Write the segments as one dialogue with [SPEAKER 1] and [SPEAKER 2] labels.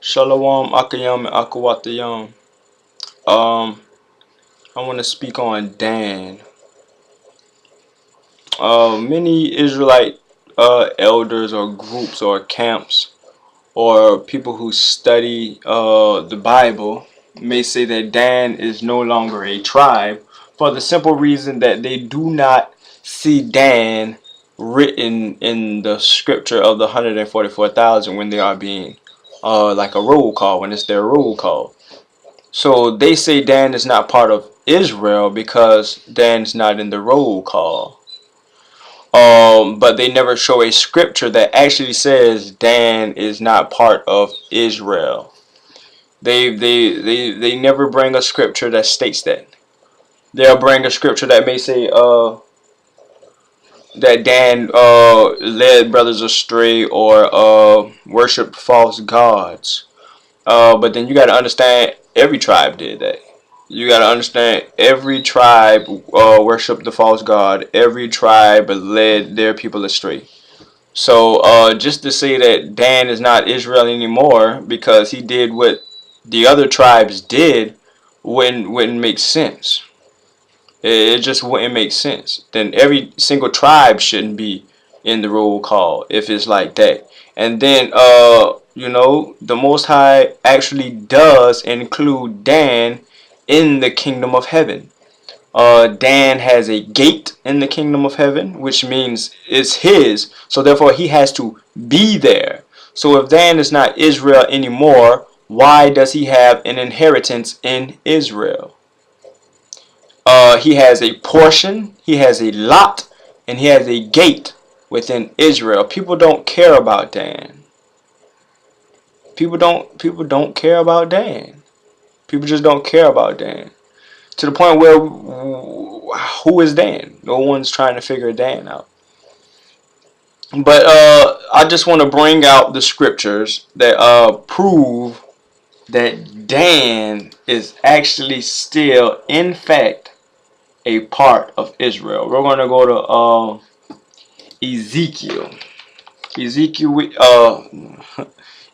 [SPEAKER 1] Shalom Akayam and Akwatayam. I want to speak on Dan. Many Israelite elders or groups or camps or people who study the Bible may say that Dan is no longer a tribe for the simple reason that they do not see Dan written in the scripture of the 144,000 when they are being like a roll call, when it's their roll call. So they say Dan is not part of Israel because Dan's not in the roll call. But they never show a scripture that actually says Dan is not part of Israel. They never bring a scripture that states that. They'll bring a scripture that may say that Dan led brothers astray or worshipped false gods. But then you got to understand every tribe did that. You got to understand every tribe worshiped the false god. Every tribe led their people astray. So just to say that Dan is not Israel anymore because he did what the other tribes did wouldn't make sense. It just wouldn't make sense. Then every single tribe shouldn't be in the roll call if it's like that. And then you know, the Most High actually does include Dan in the kingdom of heaven. Dan has a gate in the kingdom of heaven, which means it's his. So therefore he has to be there. So if Dan is not Israel anymore, why does he have an inheritance in Israel? He has a portion, he has a lot, and he has a gate within Israel. People don't care about Dan. People don't care about Dan. People just don't care about Dan. To the point where, who is Dan? No one's trying to figure Dan out. But I just want to bring out the scriptures that prove that Dan is actually still, in fact, a part of Israel. We're going to go to Ezekiel.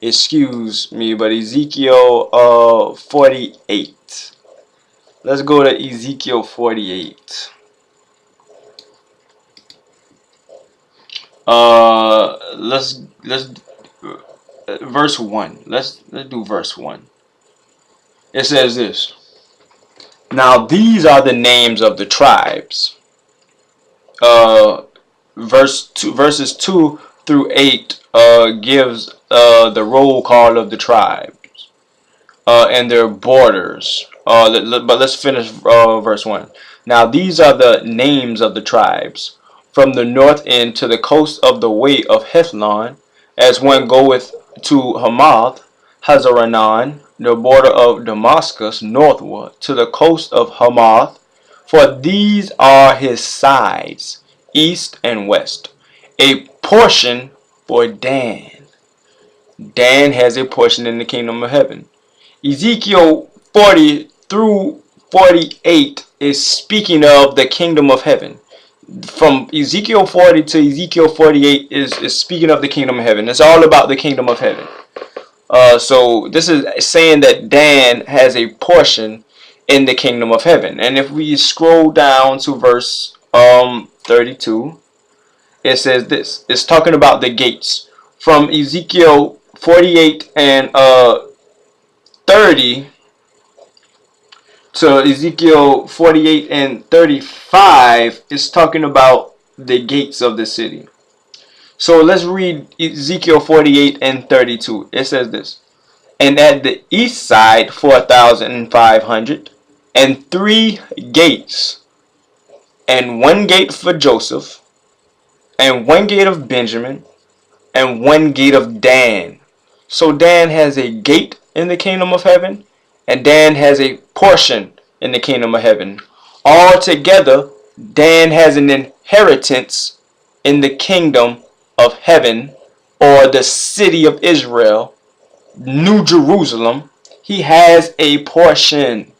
[SPEAKER 1] Excuse me, but Ezekiel 48. Let's go to Ezekiel 48. Let's verse 1. Let's do verse 1. It says this. Now these are the names of the tribes. Verses 2 through 8 gives the roll call of the tribes and their borders. But let's finish verse 1. Now these are the names of the tribes, from the north end to the coast of the way of Hethlon, as one goeth to Hamath, Hazarenan, the border of Damascus, northward to the coast of Hamath. For these are his sides, east and west. A portion for Dan. Dan has a portion in the kingdom of heaven. Ezekiel 40 through 48 is speaking of the kingdom of heaven. From Ezekiel 40 to Ezekiel 48 is speaking of the kingdom of heaven. It's all about the kingdom of heaven. So this is saying that Dan has a portion in the kingdom of heaven. And if we scroll down to verse 32, it says this. It's talking about the gates. From Ezekiel 48 and 30 to Ezekiel 48 and 35 is talking about the gates of the city. So let's read Ezekiel 48 and 32. It says this. And at the east side 4,500 and 3 gates, and 1 gate for Joseph, and 1 gate of Benjamin, and 1 gate of Dan. So Dan has a gate in the kingdom of heaven, and Dan has a portion in the kingdom of heaven. Altogether, Dan has an inheritance in the kingdom of heaven, or the city of Israel, New Jerusalem. He has a portion.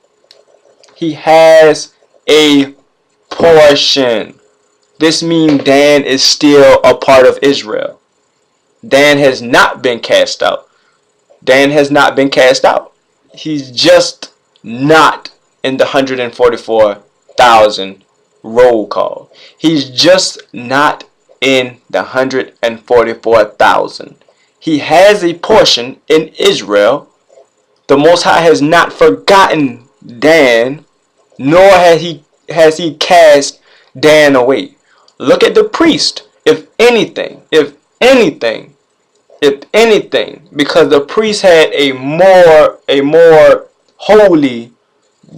[SPEAKER 1] He has a portion. This means Dan is still a part of Israel. Dan has not been cast out. Dan has not been cast out. He's just not in the 144,000 roll call. He's just not in the 144,000. He has a portion in Israel. The Most High has not forgotten Dan, nor has he cast Dan away. Look at the priest. If anything, because the priest had a more holy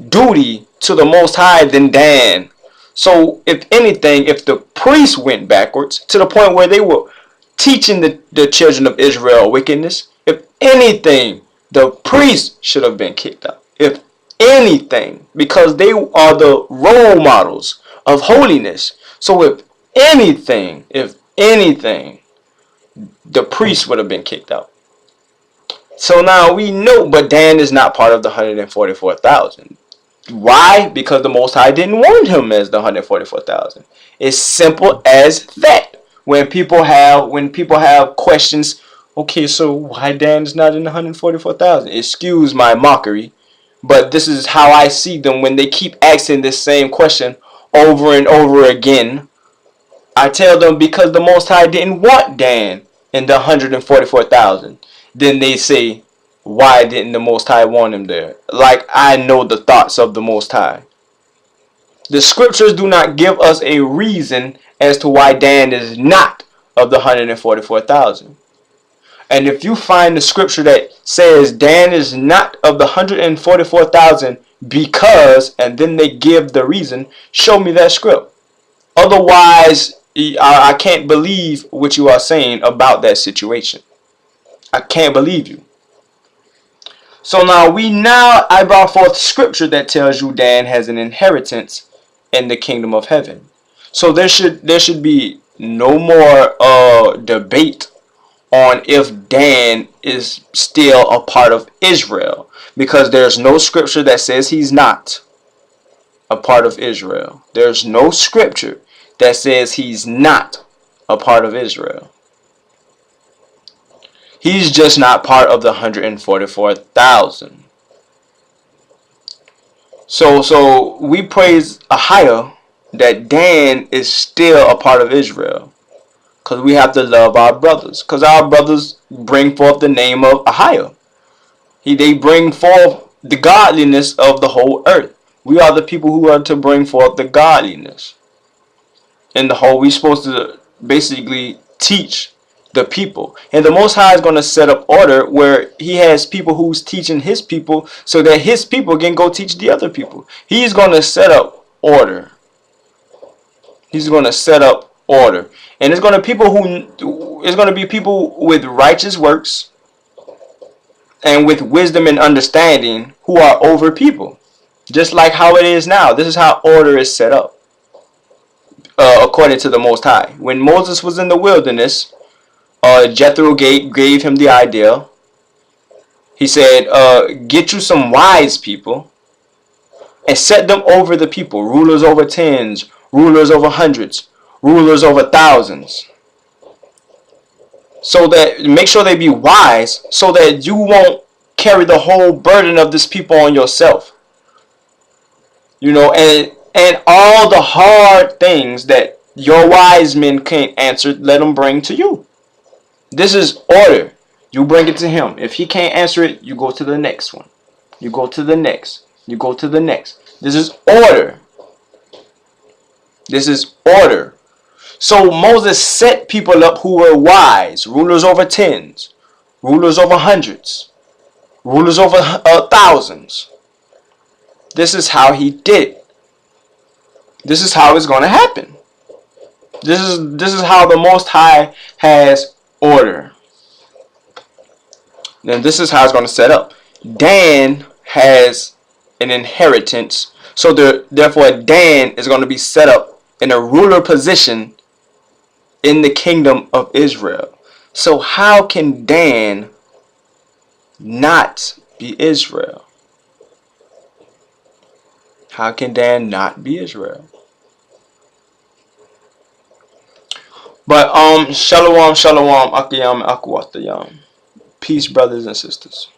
[SPEAKER 1] duty to the Most High than Dan. So if anything, if the priests went backwards to the point where they were teaching the children of Israel wickedness, if anything, the priests should have been kicked out. If anything, because they are the role models of holiness. So if anything, the priest would have been kicked out. So now we know, but Dan is not part of the 144,000. Why? Because the Most High didn't want him as the 144,000. It's simple as that. When people have questions, okay, so why Dan is not in the 144,000? Excuse my mockery, but this is how I see them when they keep asking this same question over and over again. I tell them because the Most High didn't want Dan in the 144,000. Then they say, why didn't the Most High want him there? Like I know the thoughts of the Most High. The scriptures do not give us a reason as to why Dan is not of the 144,000. And if you find the scripture that says Dan is not of the 144,000 because, and then they give the reason, show me that script. Otherwise, I can't believe what you are saying about that situation. I can't believe you. So now I brought forth scripture that tells you Dan has an inheritance in the kingdom of heaven. So there should be no more debate on if Dan is still a part of Israel, because there's no scripture that says he's not a part of Israel. There's no scripture that says he's not a part of Israel. He's just not part of the 144,000. So we praise Ahia that Dan is still a part of Israel, because we have to love our brothers, because our brothers bring forth the name of Ahia. They bring forth the godliness of the whole earth. We are the people who are to bring forth the godliness in the whole. We're supposed to basically teach the people, and the Most High is going to set up order where he has people who's teaching his people so that his people can go teach the other people. He's going to set up order. He's going to set up order, and it's going to be people with righteous works and with wisdom and understanding who are over people, just like how it is now. This is how order is set up according to the Most High. When Moses was in the wilderness, Jethro gave him the idea. He said, get you some wise people and set them over the people, rulers over tens, rulers over hundreds, rulers over thousands. So that, make sure they be wise, so that you won't carry the whole burden of this people on yourself. And all the hard things that your wise men can't answer, let them bring to you. This is order. You bring it to him. If he can't answer it, you go to the next one. You go to the next. You go to the next. This is order. This is order. So Moses set people up who were wise, rulers over tens, rulers over hundreds, rulers over thousands. This is how he did it. This is how it's going to happen. This is how the Most High has order. Then this is how it's going to set up. Dan has an inheritance, so therefore Dan is going to be set up in a ruler position in the kingdom of Israel. So how can Dan not be Israel? How can Dan not be Israel? But shalom, akiyam, akwatayam. Peace, brothers and sisters.